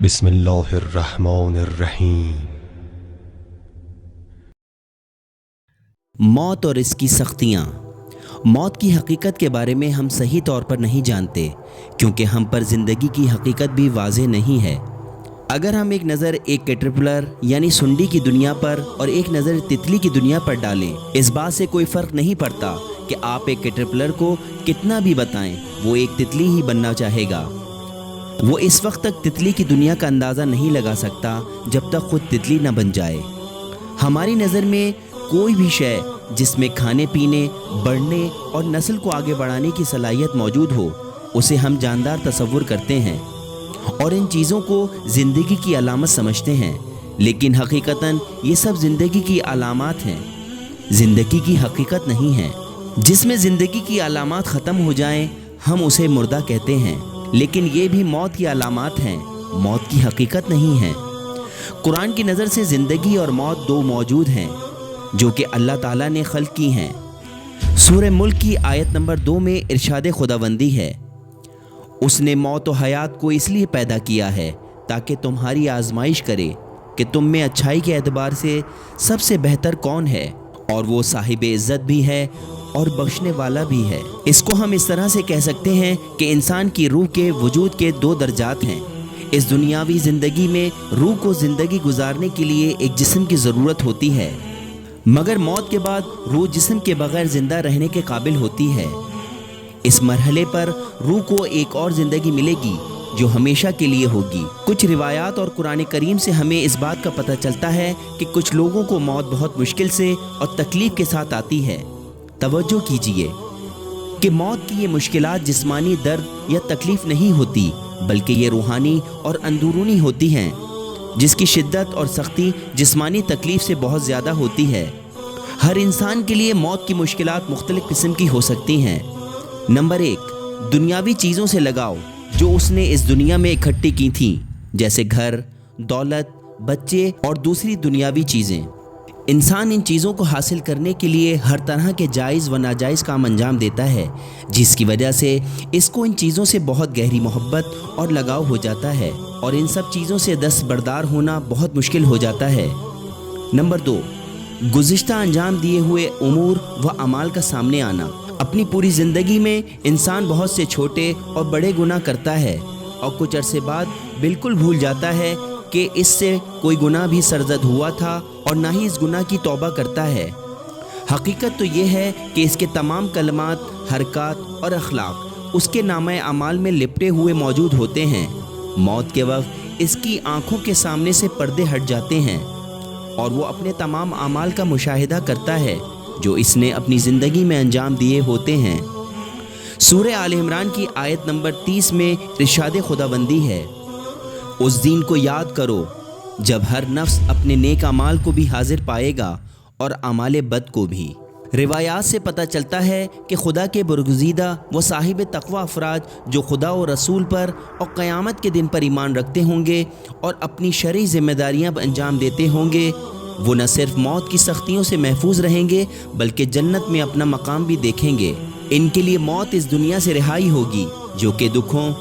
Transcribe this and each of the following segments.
बिस्मिल्लाहिर्रहमानिर्रहीम। मौत और इसकी सख्तियाँ। मौत की हकीकत के बारे में हम सही तौर पर नहीं जानते, क्योंकि हम पर ज़िंदगी की हकीकत भी वाज़ेह नहीं है। अगर हम एक नज़र एक कैटरपिलर यानी सुंडी की दुनिया पर और एक नज़र तितली की दुनिया पर डालें, इस बात से कोई फ़र्क नहीं पड़ता कि आप एक कैटरपिलर को कितना भी बताएं, वो एक तितली ही बनना चाहेगा। वो इस वक्त तक तितली की दुनिया का अंदाज़ा नहीं लगा सकता जब तक खुद तितली न बन जाए। हमारी नज़र में कोई भी शय जिसमें खाने पीने, बढ़ने और नस्ल को आगे बढ़ाने की सलाहियत मौजूद हो, उसे हम जानदार तसव्वुर करते हैं और इन चीज़ों को ज़िंदगी की अलामत समझते हैं। लेकिन हकीकतन ये सब ज़िंदगी की अलामात हैं, ज़िंदगी की हकीकत नहीं है। जिसमें ज़िंदगी की अलामात ख़त्म हो जाएं, हम उसे मुर्दा कहते हैं, लेकिन ये भी मौत की अलामात हैं, मौत की हकीकत नहीं है। कुरान की नज़र से ज़िंदगी और मौत दो मौजूद हैं जो कि अल्लाह ताला ने खल्क की हैं। सूरह मुल्क की आयत नंबर 2 में इरशाद खुदावंदी है, उसने मौत और हयात को इसलिए पैदा किया है ताकि तुम्हारी आजमाइश करे कि तुम में अच्छाई के एतबार से सबसे बेहतर कौन है, और वो साहिब इज़्ज़त भी है और बख्शने वाला भी है। इसको हम इस तरह से कह सकते हैं कि इंसान की रूह के वजूद के दो दर्जात हैं। इस दुनियावी ज़िंदगी में रूह को ज़िंदगी गुजारने के लिए एक जिस्म की ज़रूरत होती है, मगर मौत के बाद रूह जिस्म के बगैर ज़िंदा रहने के काबिल होती है। इस मरहले पर रूह को एक और ज़िंदगी मिलेगी जो हमेशा के लिए होगी। कुछ रिवायात और कुरान करीम से हमें इस बात का पता चलता है कि कुछ लोगों को मौत बहुत मुश्किल से और तकलीफ़ के साथ आती है। तवज्जो कीजिए कि मौत की ये मुश्किलात जिस्मानी दर्द या तकलीफ़ नहीं होती, बल्कि ये रूहानी और अंदरूनी होती हैं, जिसकी शिद्दत और सख्ती जिस्मानी तकलीफ़ से बहुत ज़्यादा होती है। हर इंसान के लिए मौत की मुश्किलात मुख्तलिफ़ किस्म की हो सकती हैं। नंबर 1, दुनियावी चीज़ों से लगाव जो उसने इस दुनिया में इकट्ठी की थीं, जैसे घर, दौलत, बच्चे और दूसरी दुनियावी चीज़ें। इंसान इन चीज़ों को हासिल करने के लिए हर तरह के जायज़ व नाजायज़ काम अंजाम देता है, जिसकी वजह से इसको इन चीज़ों से बहुत गहरी मोहब्बत और लगाव हो जाता है और इन सब चीज़ों से दस्तबरदार होना बहुत मुश्किल हो जाता है। नंबर 2, गुज़िश्ता अंजाम दिए हुए उमूर व अमाल का सामने आना। अपनी पूरी ज़िंदगी में इंसान बहुत से छोटे और बड़े गुनाह करता है और कुछ अरसे बाद बिल्कुल भूल जाता है कि इससे कोई गुनाह भी सरजद हुआ था और ना ही इस गुनाह की तौबा करता है। हकीकत तो ये है कि इसके तमाम कलमात, हरकत और अखलाक उसके नामे अमाल में लिपटे हुए मौजूद होते हैं। मौत के वक्त इसकी आँखों के सामने से पर्दे हट जाते हैं और वो अपने तमाम अमाल का मुशाहिदा करता है जो इसने अपनी ज़िंदगी में अंजाम दिए होते हैं। सूरह आल इमरान की आयत नंबर 30 में इरशाद खुदाबंदी है, उस दिन को याद करो जब हर नफ्स अपने नेक अमाल को भी हाजिर पाएगा और अमाले बद को भी। रिवायात से पता चलता है कि खुदा के बरगुज़ीदा व साहिब तक़वा अफराद जो खुदा और रसूल पर और क़यामत के दिन पर ईमान रखते होंगे और अपनी शरई ज़िम्मेदारियाँ अंजाम देते होंगे, वो न सिर्फ मौत की सख्तियों से महफूज रहेंगे बल्कि जन्नत में अपना मकाम भी देखेंगे। इनके लिए मौत इस दुनिया से रिहाई होगी जो कि दुखों,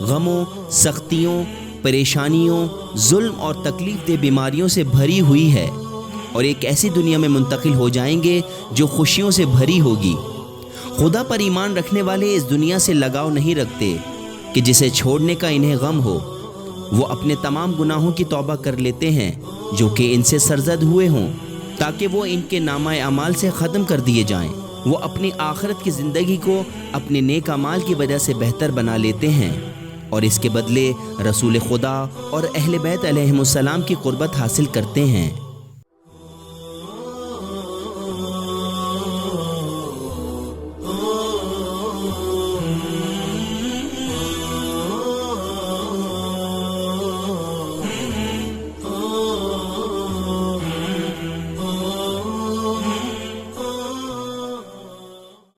गमों, सख्तियों, परेशानियों, जुल्म और तकलीफ दे बीमारियों से भरी हुई है, और एक ऐसी दुनिया में मुंतकिल हो जाएंगे जो खुशियों से भरी होगी। खुदा पर ईमान रखने वाले इस दुनिया से लगाव नहीं रखते कि जिसे छोड़ने का इन्हें गम हो। वो अपने तमाम गुनाहों की तौबा कर लेते हैं जो कि इनसे सरजद हुए हों, ताकि वो इनके नामाए अमाल से ख़त्म कर दिए जाएं। वो अपनी आखिरत की ज़िंदगी को अपने नेक अमाल की वजह से बेहतर बना लेते हैं और इसके बदले रसूल खुदा और अहले बैत अलैहिमुस्सलाम की क़ुर्बत हासिल करते हैं।